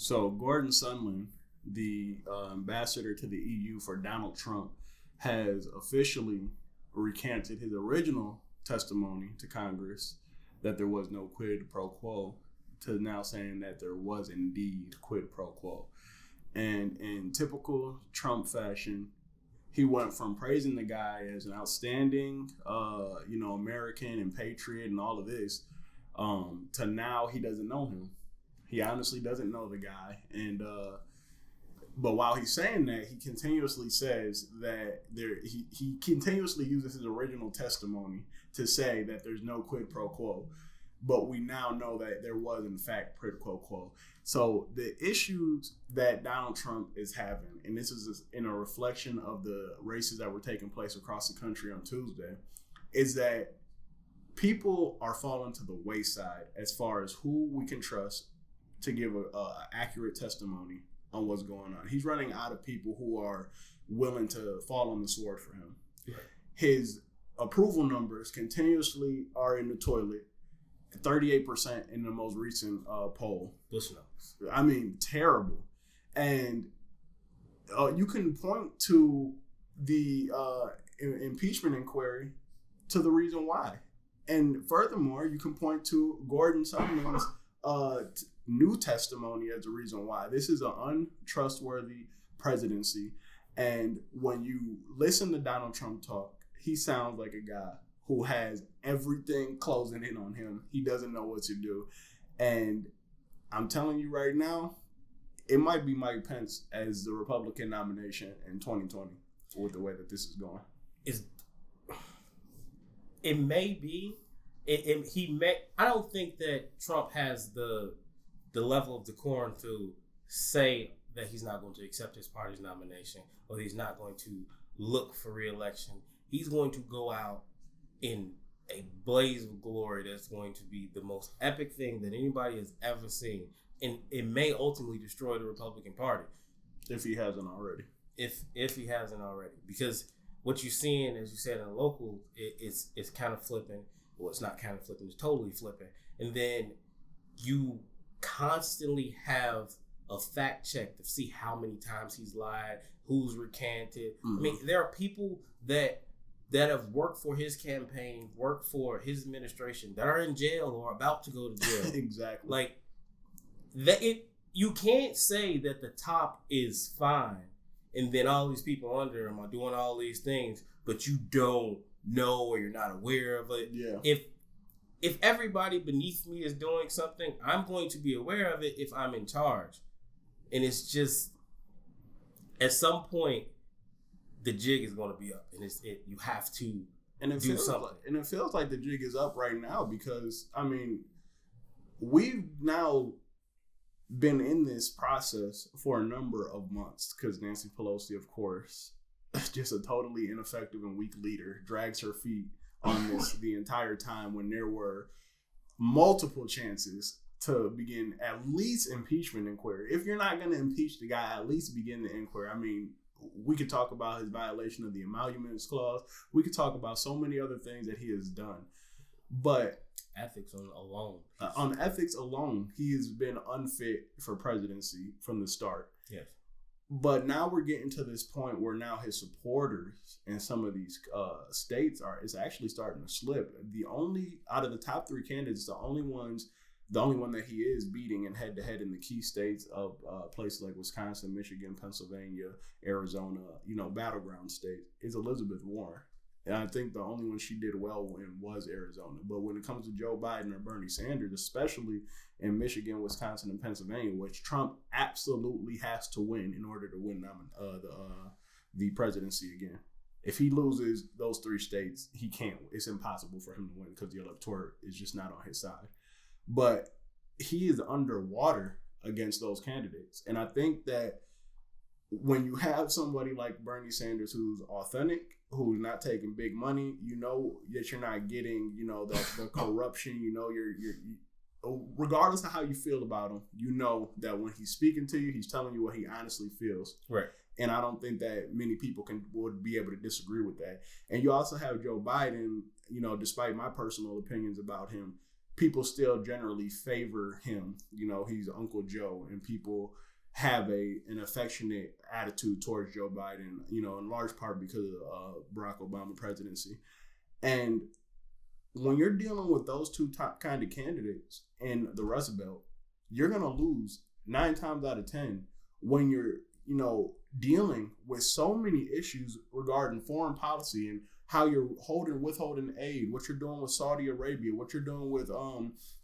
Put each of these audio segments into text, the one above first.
So Gordon Sondland, the ambassador to the EU for Donald Trump, has officially recanted his original testimony to Congress that there was no quid pro quo to now saying that there was indeed quid pro quo. And in typical Trump fashion, he went from praising the guy as an outstanding, American and patriot and all of this, to now he doesn't know him. He honestly doesn't know the guy. And but while he's saying that, he continuously says that he continuously uses his original testimony to say that there's no quid pro quo. But we now know that there was, in fact, quid pro quo. So the issues that Donald Trump is having, and this is in a reflection of the races that were taking place across the country on Tuesday, is that people are falling to the wayside as far as who we can trust to give a accurate testimony on what's going on. He's running out of people who are willing to fall on the sword for him. Right. His approval numbers continuously are in the toilet. 38% in the most recent poll. Listen, I mean, terrible. And you can point to the impeachment inquiry to the reason why. And furthermore, you can point to Gordon Sondland's new testimony as the reason why. This is an untrustworthy presidency. And when you listen to Donald Trump talk, he sounds like a guy who has everything closing in on him. He doesn't know what to do. And I'm telling you right now, it might be Mike Pence as the Republican nomination in 2020 with the way that this is going. It may be. I don't think that Trump has the level of decorum to say that he's not going to accept his party's nomination or he's not going to look for re-election. He's going to go out in a blaze of glory that's going to be the most epic thing that anybody has ever seen. And it may ultimately destroy the Republican Party. If he hasn't already. If he hasn't already. Because what you're seeing, as you said, in the local, it's kind of flipping. Well, it's not kind of flipping. It's totally flipping. And then you constantly have a fact check to see how many times he's lied, who's recanted. Mm-hmm. I mean, there are people that have worked for his campaign, worked for his administration, that are in jail or about to go to jail. Exactly. Like, you can't say that the top is fine and then all these people under him are doing all these things, but you don't know or you're not aware of it. Yeah. If everybody beneath me is doing something, I'm going to be aware of it if I'm in charge. And it's just, at some point, the jig is going to be up, and you have to do something. And it feels like the jig is up right now because, I mean, we've now been in this process for a number of months because Nancy Pelosi, of course, just a totally ineffective and weak leader, drags her feet on this the entire time when there were multiple chances to begin at least impeachment inquiry. If you're not going to impeach the guy, at least begin the inquiry. I mean, we could talk about his violation of the emoluments clause. We could talk about so many other things that he has done. But ethics alone. On ethics alone, he has been unfit for presidency from the start. Yes. But now we're getting to this point where now his supporters in some of these states is actually starting to slip. The only out of the top three candidates, the only one that he is beating in head-to-head in the key states of places like Wisconsin, Michigan, Pennsylvania, Arizona, battleground states, is Elizabeth Warren. And I think the only one she did well in was Arizona. But when it comes to Joe Biden or Bernie Sanders, especially in Michigan, Wisconsin, and Pennsylvania, which Trump absolutely has to win in order to win the presidency again. If he loses those three states, he can't. It's impossible for him to win because the electorate is just not on his side. But he is underwater against those candidates. And I think that when you have somebody like Bernie Sanders who's authentic, who's not taking big money, you know that you're not getting, the corruption, you're regardless of how you feel about him, you know that when he's speaking to you, he's telling you what he honestly feels. Right. And I don't think that many people would be able to disagree with that. And you also have Joe Biden, despite my personal opinions about him, people still generally favor him. You know, he's Uncle Joe, and people have an affectionate attitude towards Joe Biden, you know, in large part because of Barack Obama presidency. And when you're dealing with those two top kind of candidates in the Rust Belt, you're going to lose 9 times out of 10 when you're, you know, dealing with so many issues regarding foreign policy and how you're withholding aid, what you're doing with Saudi Arabia, what you're doing with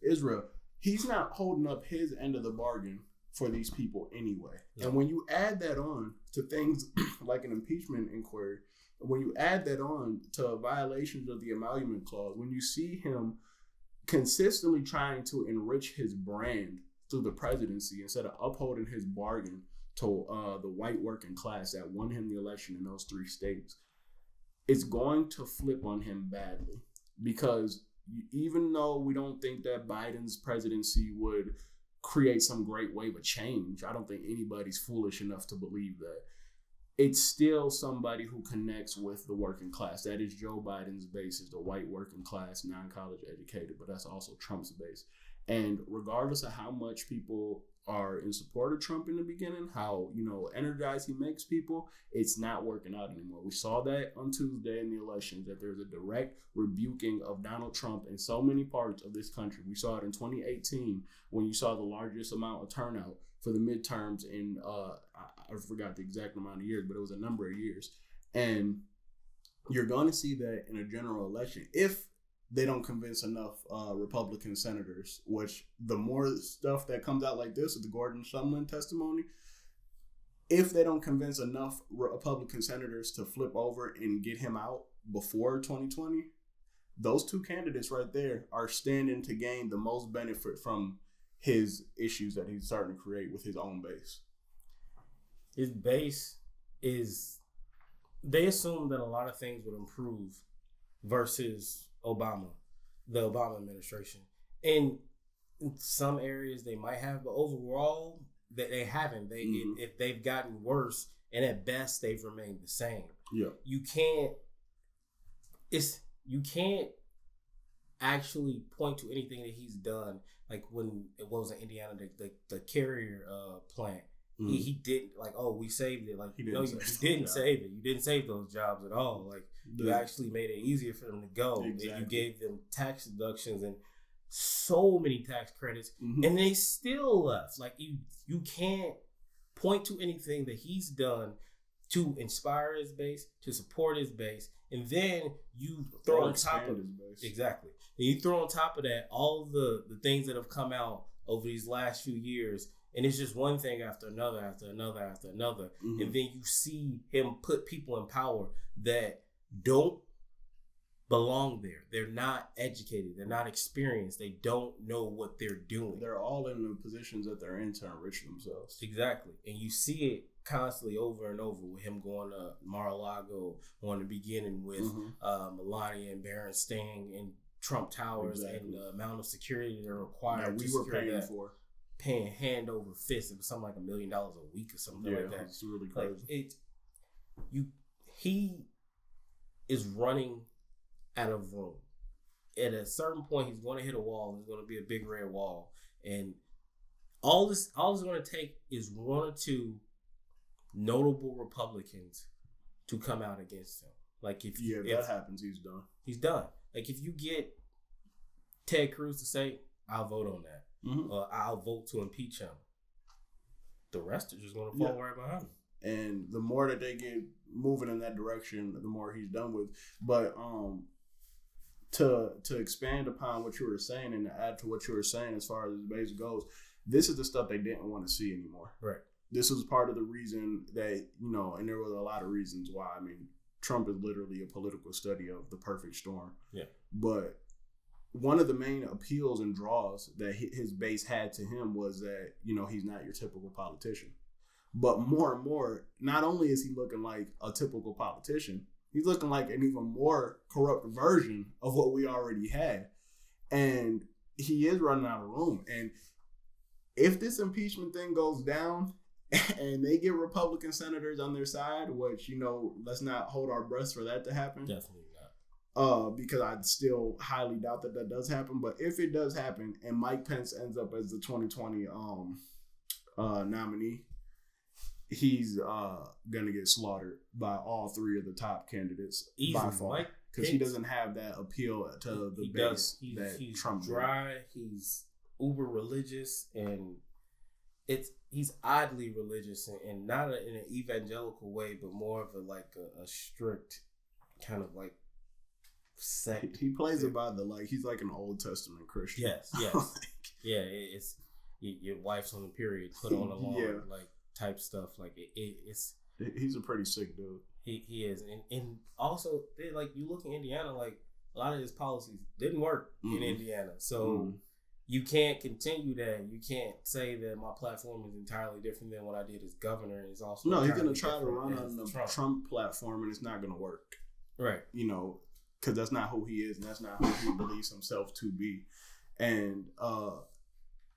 Israel. He's not holding up his end of the bargain for these people anyway. Yeah. And when you add that on to things like an impeachment inquiry, when you add that on to violations of the emolument clause, when you see him consistently trying to enrich his brand through the presidency instead of upholding his bargain to the white working class that won him the election in those 3 states, it's going to flip on him badly. Because even though we don't think that Biden's presidency would create some great wave of change, I don't think anybody's foolish enough to believe that. It's still somebody who connects with the working class. That is Joe Biden's base, is the white working class, non-college educated, but that's also Trump's base. And regardless of how much people are in support of Trump in the beginning, how, you know, energized he makes people, it's not working out anymore. We saw that on Tuesday in the elections, that there's a direct rebuking of Donald Trump in so many parts of this country. We saw it in 2018 when you saw the largest amount of turnout for the midterms in, I forgot the exact amount of years, but it was a number of years. And you're going to see that in a general election if they don't convince enough Republican senators, which the more stuff that comes out like this with the Gordon Sondland testimony, if they don't convince enough Republican senators to flip over and get him out before 2020, those 2 candidates right there are standing to gain the most benefit from his issues that he's starting to create with his own base. His base is, they assume that a lot of things would improve versus Obama, the Obama administration. And in some areas they might have, but overall they haven't. If they've gotten worse, and at best they've remained the same. Yeah. You can't actually point to anything that he's done. Like when it was in Indiana, the carrier plant. Mm-hmm. He didn't, like, oh, we saved it. Like, you didn't save it. You didn't save those jobs at all. Like, you actually made it easier for them to go. Exactly. And you gave them tax deductions and so many tax credits, and they still left. Like, you can't point to anything that he's done to inspire his base, to support his base, and then you throw on top of it. Exactly. And you throw on top of that all the things that have come out over these last few years. And it's just one thing after another, after another, after another. Mm-hmm. And then you see him put people in power that don't belong there. They're not educated. They're not experienced. They don't know what they're doing. They're all in the positions that they're in to enrich themselves. Exactly. And you see it constantly over and over with him going to Mar-a-Lago on the beginning with Melania and Berenstain and Trump Towers and the amount of security they're required. We were paying for. Paying hand over fist. It was something like $1 million a week or something like that. It's really crazy. He is running out of room. At a certain point, he's going to hit a wall. There's going to be a big red wall, and all it's going to take is 1 or 2 notable Republicans to come out against him. Like if that happens, he's done. He's done. Like if you get Ted Cruz to say, "I'll vote on that." Or I'll vote to impeach him. The rest are just going to fall right behind him. And the more that they get moving in that direction, the more he's done with. But to expand upon what you were saying and to add to what you were saying as far as his base goes, this is the stuff they didn't want to see anymore. Right. This was part of the reason that, and there was a lot of reasons why. I mean, Trump is literally a political study of the perfect storm. Yeah. But one of the main appeals and draws that his base had to him was that, he's not your typical politician. But more and more, not only is he looking like a typical politician, he's looking like an even more corrupt version of what we already had. And he is running out of room. And if this impeachment thing goes down and they get Republican senators on their side, which, let's not hold our breaths for that to happen. Definitely because I still highly doubt that does happen. But if it does happen, and Mike Pence ends up as the 2020 nominee, he's gonna get slaughtered by all three of the top candidates by far, because he doesn't have that appeal to the base that he's Trump dry. He's uber religious, and he's oddly religious, and not in an evangelical way, but more of a strict kind of like sect. He plays it by he's like an Old Testament Christian. Yes. Yeah, it's your wife's on the period, put on alarm, type stuff. It's he's a pretty sick dude. He is, and also you look in Indiana, a lot of his policies didn't work in Indiana, so you can't continue that. You can't say that my platform is entirely different than what I did as governor. It's also he's gonna try to run on the Trump platform, and it's not gonna work, right? Because that's not who he is, and that's not who he believes himself to be, and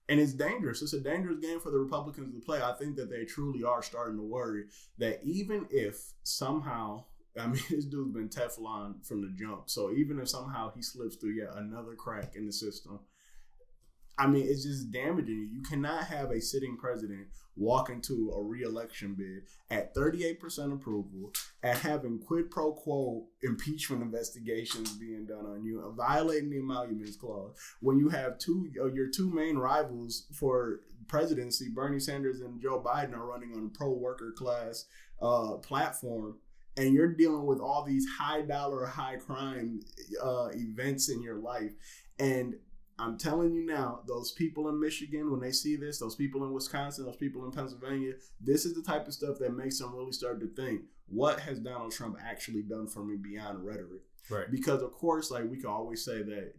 it's dangerous. It's a dangerous game for the Republicans to play. I think that they truly are starting to worry that even if somehow, this dude's been Teflon from the jump. So even if somehow he slips through yet another crack in the system, it's just damaging you. You cannot have a sitting president walk into a re-election bid at 38% approval, at having quid pro quo impeachment investigations being done on you, violating the emoluments clause, when you have your two main rivals for presidency, Bernie Sanders and Joe Biden, are running on a pro-worker class platform, and you're dealing with all these high dollar, high crime events in your life. And I'm telling you now, those people in Michigan, when they see this, those people in Wisconsin, those people in Pennsylvania, this is the type of stuff that makes them really start to think, what has Donald Trump actually done for me beyond rhetoric? Right. Because, of course, we can always say that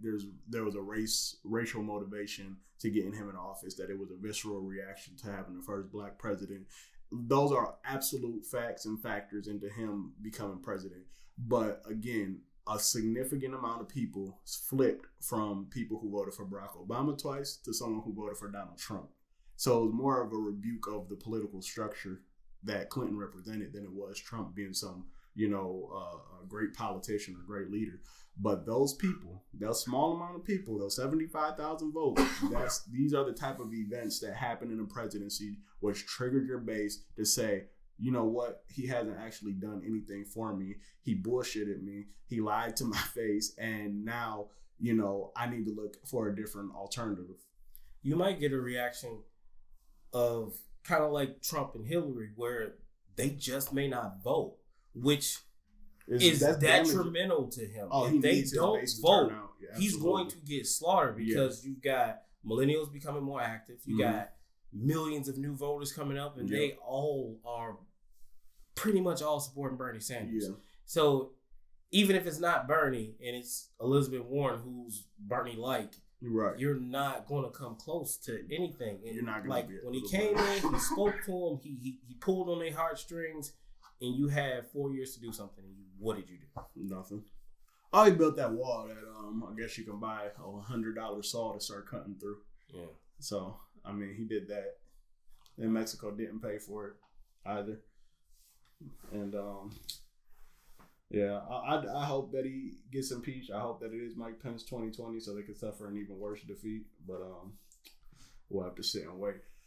there was a racial motivation to getting him in office, that it was a visceral reaction to having the first black president. Those are absolute facts and factors into him becoming president. But, again, a significant amount of people flipped from people who voted for Barack Obama twice to someone who voted for Donald Trump. So it was more of a rebuke of the political structure that Clinton represented than it was Trump being some, a great politician or great leader. But those people, that small amount of people, those 75,000 votes, these are the type of events that happen in a presidency, which triggered your base to say, you know what? He hasn't actually done anything for me. He bullshitted me. He lied to my face. And now, I need to look for a different alternative. You might get a reaction of kind of like Trump and Hillary, where they just may not vote, which is detrimental to him. If they don't vote, he's going to get slaughtered, because you've got millennials becoming more active. You got millions of new voters coming up, and they all are pretty much all supporting Bernie Sanders. Yeah. So even if it's not Bernie and it's Elizabeth Warren, who's Bernie-like, right, you're not going to come close to anything. And you're not going to be when he came in, he spoke to him, he pulled on their heartstrings, and you had 4 years to do something. What did you do? Nothing. Oh, he built that wall that I guess you can buy a $100 saw to start cutting through. Yeah. So he did that. And Mexico didn't pay for it either. And I hope that he gets impeached. I hope that it is Mike Pence 2020, so they could suffer an even worse defeat. But we'll have to sit and wait.